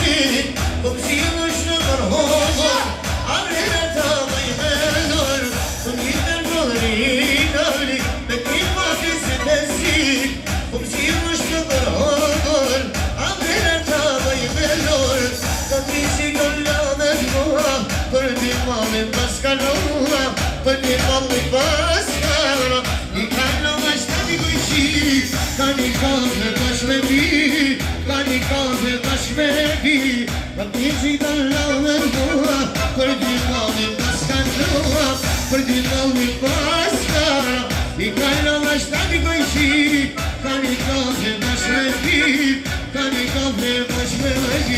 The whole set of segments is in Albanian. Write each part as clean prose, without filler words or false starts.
Po pëzilësh në mërhovër Arrena ta majmenor Po njitën rodrinari Me kima kësit e zik Po pëzilësh në mërhovër Arrena ta majmenor Ka trisi këlla me shmoha Për një malin pas kalora Për një malin pas kalora Një kallo ma shtati kujqi Ka një kafe pas me bi Ka një kafe pas me bi Ka trisi këlla me shmoha Për një malin pas kalora Për një malin pas kalora Një kallo ma shtati kujqi Ka një kafe pas me bi Ka një kafe pas me bi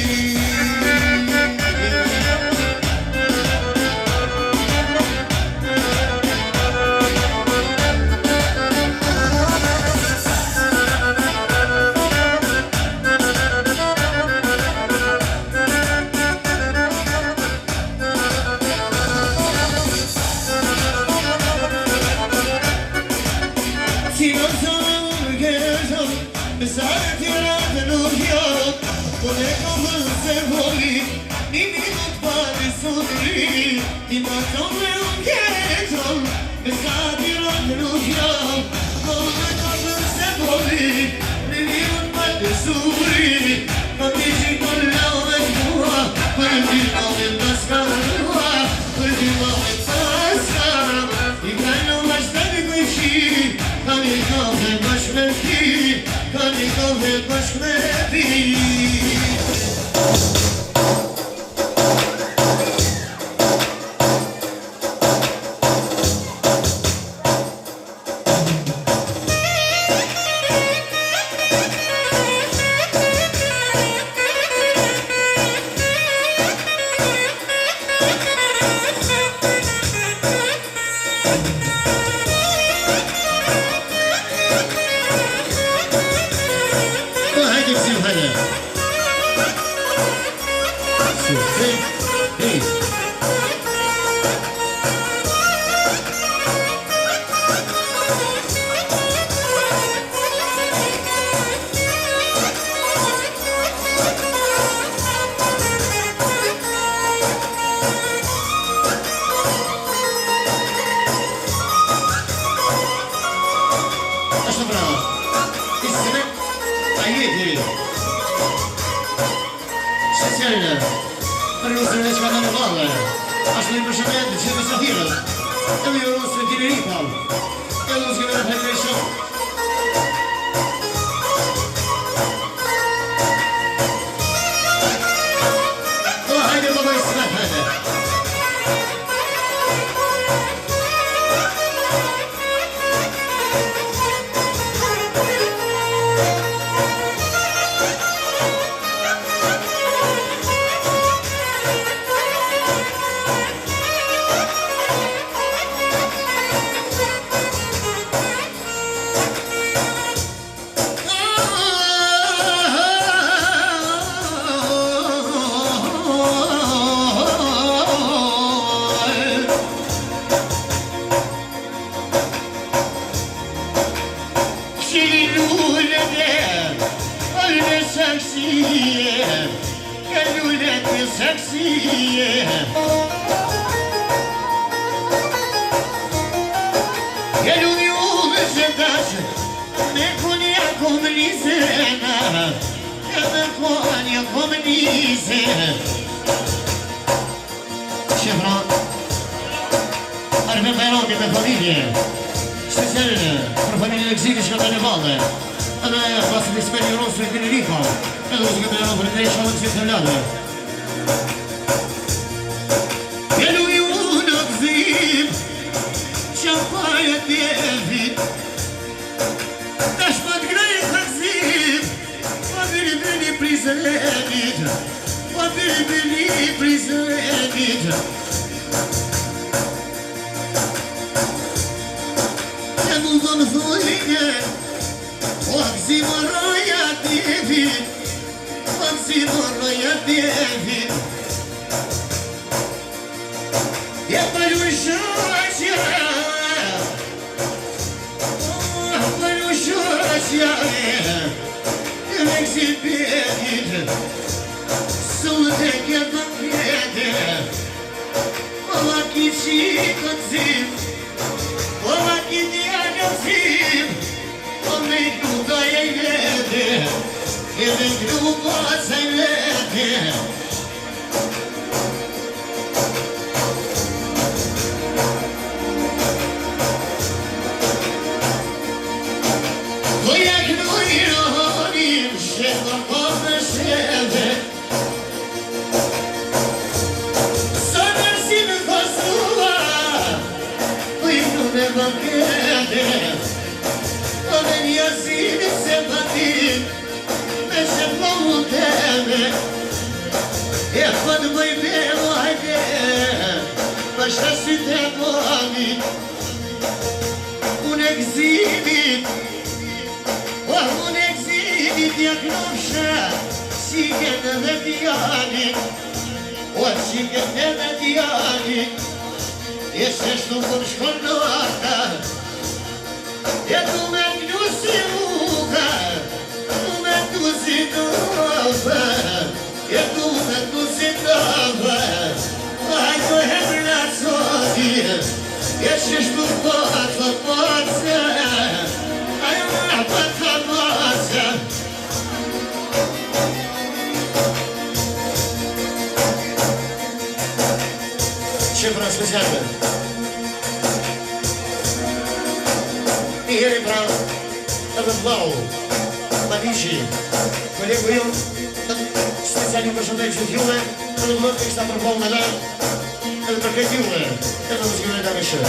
edhe ngru koca i vete. Doja gnojonim shqeto kome shqeve, sa nërsim kosua, pojnu me bankete, ove njësimi se patim, me se plomu teme, e pod moj belo hajde, bashka si te boni, unë egzimit, unë egzimit jaknosha, qiken dhe djani, qiken dhe djani, e se shtu kur shkonota, e du me gnusi uka, du me gnusi dove, e du me gnusi dove, hajdo hemra codi, e se shtu kota poce, ajo pata poce. Cifra specială. Ieri pra edhe vlau, Manishi, kolegu ju, specialin përshëndetje që t'juve, edhe më të ishta përbohë me la, edhe për këtë juve, edhe më zgjune da mishë.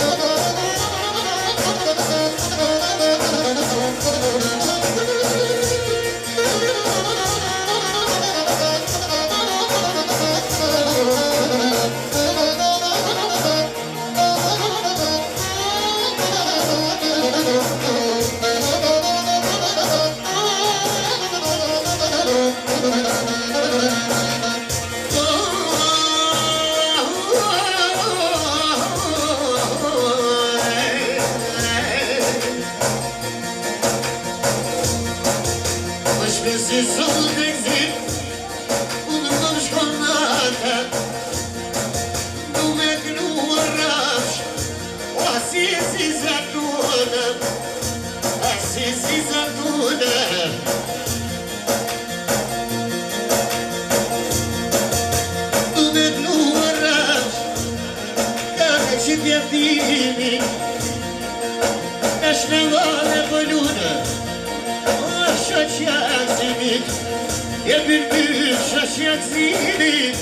E bülbül şaşyak zili,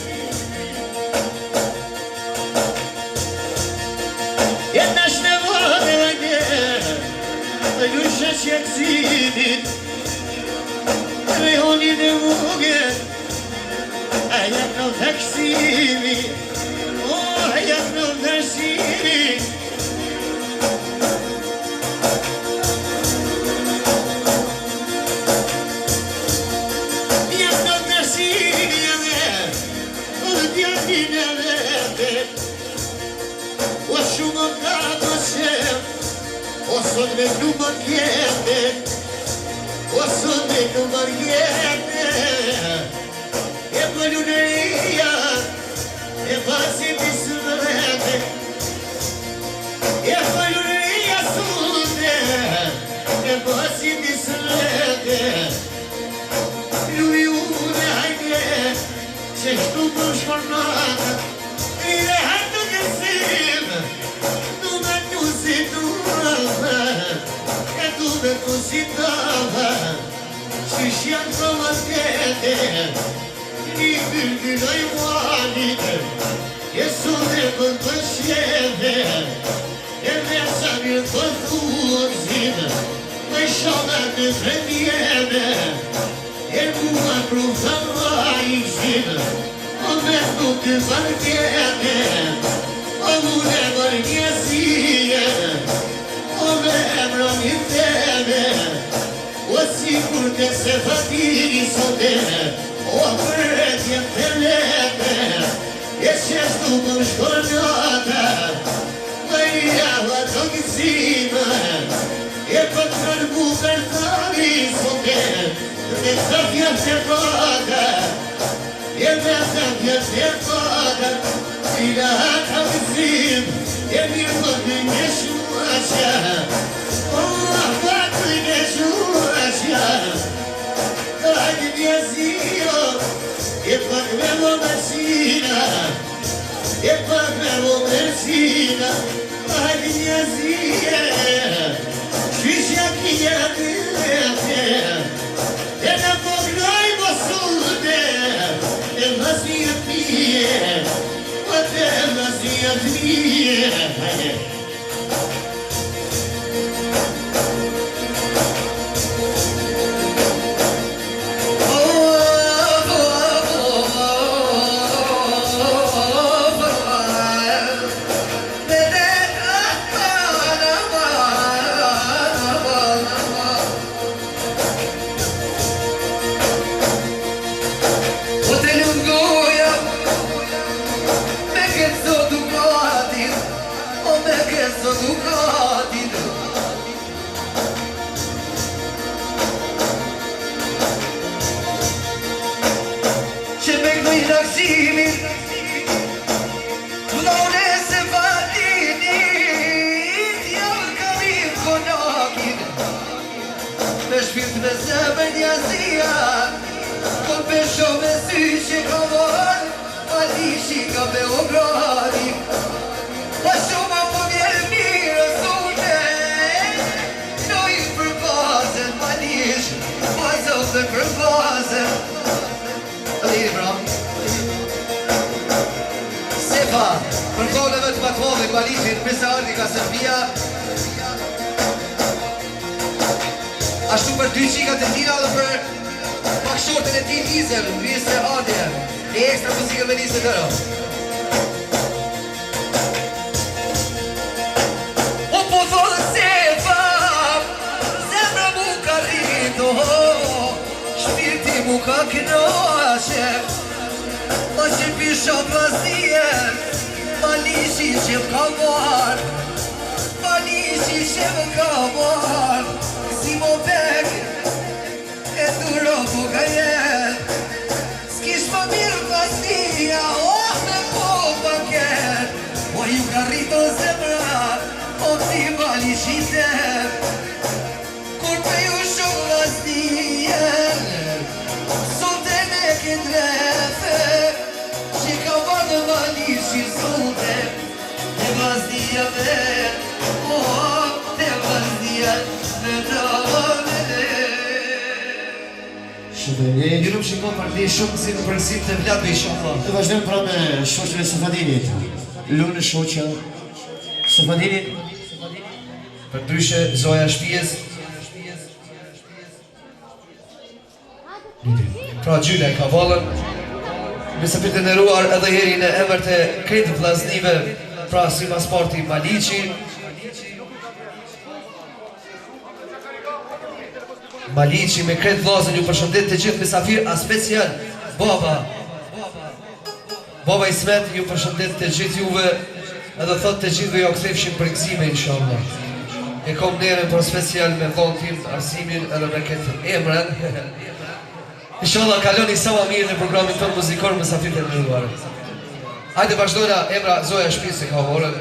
e naşne vade, bülbül şaşyak zili, reyhoni de muge, ayak no taksimi, oh ayak no taksimi. Sot me numër jete, o sot me numër jete, e pëlluneria, e pasi bismete, e pëlluneria sute, e pasi bismete, lui une hajde, që shtu për shkornata, i dhe hajtë gësim, du me kusitava, shish janë provatete, një bülbül ajvanite, e sune për përshjeve, e versa një përthuzime, me shona të frendjeve, e mua prufava i zime, o me nuk të vartjeve, o mune vërgjësie, o me emron i teme, o sikur të se fatiri sote, o përretjen të lete, e qeshtu për shkonata, me java të gëzime, e për të nërbu për tani sote, me të fjet të kota, e me të fjet të kota, i da të gëzim, e mirë më të një shuasja, o, a fatë një shuasja, ومسينا يبقى ومرسينا وهذه اليزية شيش ياكي يا بيا أنا فوق ناي بصودة المسيح فيه وده المسيح فيه Ashtu për dy qika të tira dhe për pak shortën e ti Lizer, Lisë e Ardje, e ekstra muzikën me Lisë të tëro. O po thonë se fam, zemra mu ka rrito, shpirti mu ka knoqe, ma që pisha plasnien, ma lishi që m'ka marë, ma lishi që m'ka marë, si mo bek e duro po ka jet s'kish pa mirë pastia oh me po paket o ju ka rrito zemra o ti mali shitet kur pe ju shumë vazdijen sote me këtë refe që ka vadë mali shirësote te vazdia vet oh te vazdia Ju nuk shikon për ti shumë si në përësim të vladë i shumë. Të vazhdojmë pra me shoqën e Safadinit. Lunë shoqën Safadinit. Për ndryshe Zoja Shpijes. Pra Gjyla e ka valën. Nëse për të nëruar edhe heri në emër të kretë vllaznive, pra si mas parti Maliqi. Maliqi me kretë vllazën ju përshëndet të gjithë mysafir, a special Baba Ismet ju përshëndet të gjithë juve edhe thot të gjithëve jo kthefshin për gëzime inshallah. E kom nerën për special me vllon tim Arsimin edhe me këtë emrën. Inshallah kaloni sa më mirë në programin tonë muzikor mysafir të nderuar. Hajde vazhdojna emra Zoja Shpisë ka vorën.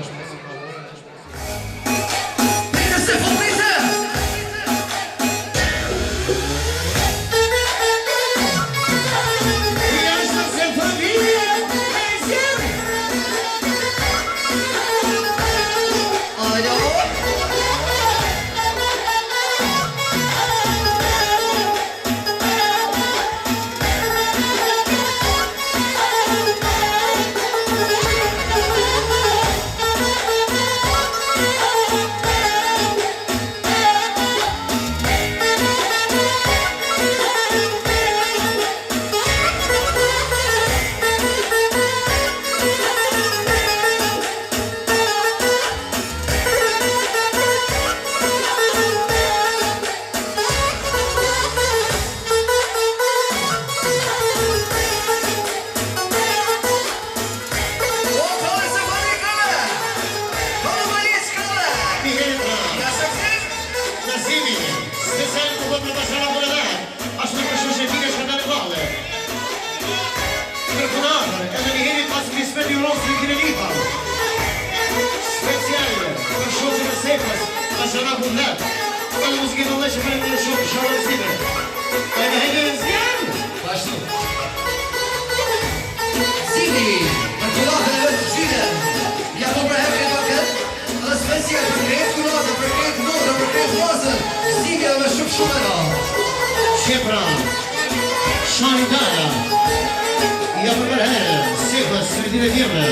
për kulatën e vetë të qytet. Ja po për hekët paket, edhe special për krejt kulatë, për krejt notër, për krejt vasën, stigja me shumë e ra. Shepra, Shani Dara, ja për herë, Sefës, Sretin e Djeme,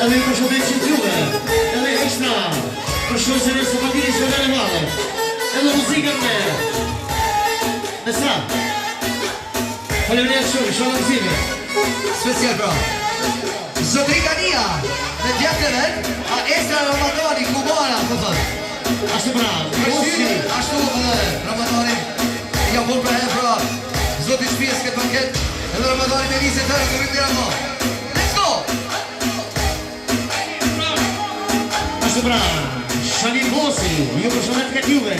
edhe i përshëndet që t'juve, edhe ekstra, për shosën e Sopatini Shkodar e Madhe, edhe muzikën me sa? Faleminderit shumë, shonë muzikë. Special pra. Zotrikania, me djekë e vetë, a ekstra Ramadani, Kubana, të thënë. Ashtu pra, Përshtyri, ashtu edhe Ramadani, ja por për herë pra, Zoti shpjes këtë banket, edhe Ramadani me nisë e tërë, kërim të rama. Let's go! Ashtu pra, Shani Bosi, ju përshëndet këtë juve.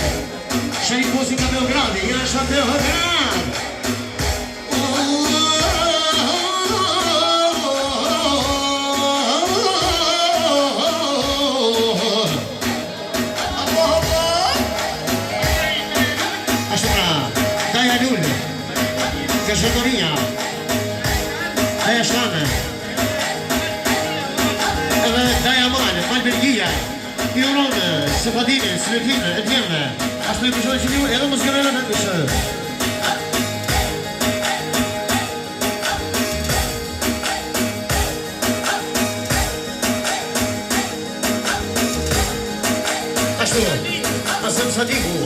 Shani Bosi ka Beogradi, ja është atë Beograd. Këshëtoria, Daja Shkane, edhe Daja Malë, Malë Belgia, Piononë, Sefadine, Sretine, Edjeme, ashtu i përshënë që një, edhe më zgërënë në këshë. Ashtu, Asem Sadiku,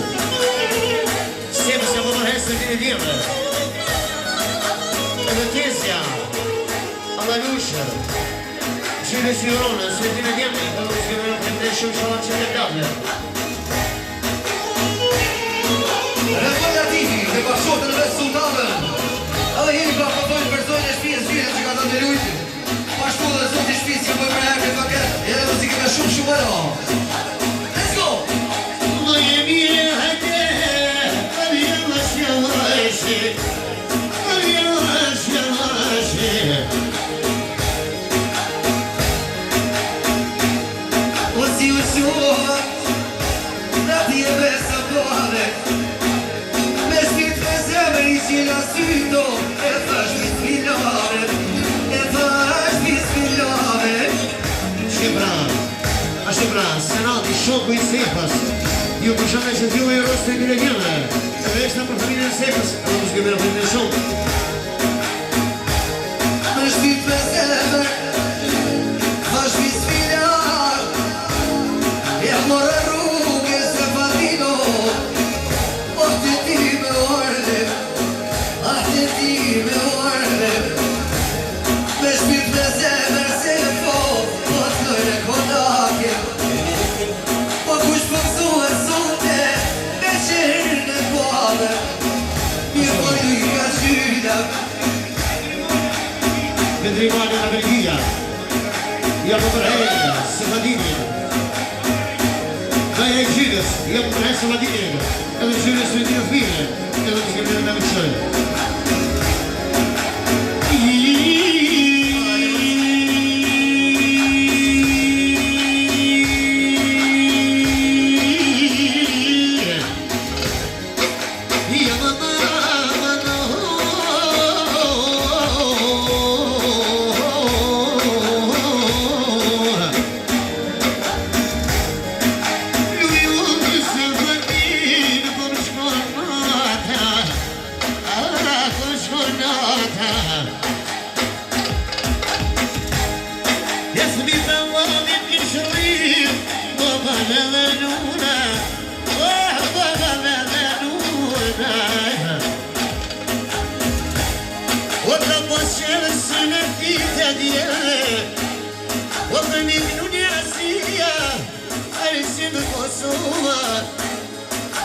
Sebës e më mërhe Sretine Edjeme, edhe Tesja, Alalusha, Qire Sironë, Sretin e Djeme, edhe më zgjërën të të shumë shalat që të dame. Rekoljatini, dhe bashkotën dhe sultanën, edhe jeni pra përdojnë personë e shpijës gjyre që ka të të lujtë. Pashtu dhe zoti shpijës që bëjmë herë këtë paket, edhe muzikë me shumë e ra. Let's go! Më jemi e hajde, alja më shjavashe, Osi u shohat, na ti e besa pare, me shpit me zemër i qila syto, e thash bismillare, e thash bismillare. Shqipra, a Shqipra, Senati, shoku i Sefës, ju përshëndet që t'juve i rostë të mire gjëve, edhe ishtë për familjen e Sefës, edhe më zgjëve në familjen shumë. Me shpit me zemër, thash bismillar, e morë rrugë se fatino, o të ti me orle, a të ti me orle. Me shpit me zemër se po, o të lojnë konake, o kush përësua sonte, me qërë në pave, mirë po ju i ka qyda. Vendrimani nga Belgia, ja më përhejnë, Sefadini, Daja i Gjyres, ja më përhejnë Sefadini, edhe Gjyres Sretin e Fine, edhe më zgjëve në këshë.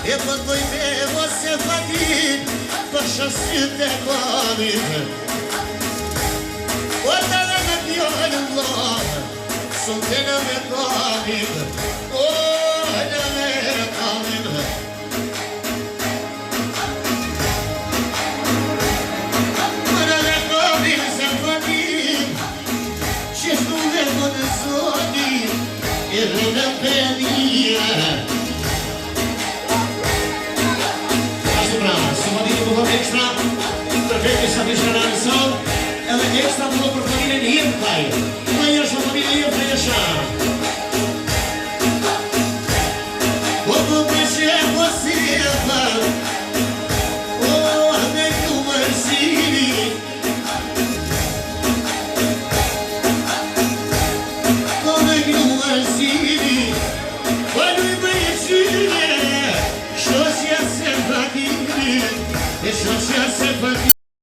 E për dojme mos e fatin, për shasit e klamit. O të dhe me pjallë Allah, sot të në me klamit. O në me klamit. Në me klamit se fatin, që shtu dhe më në zoni, e dhe në pënia. Ekstra, për vete sa vishë në nësot, edhe ekstra më do për familjen Vai, vai essa família, vai achar.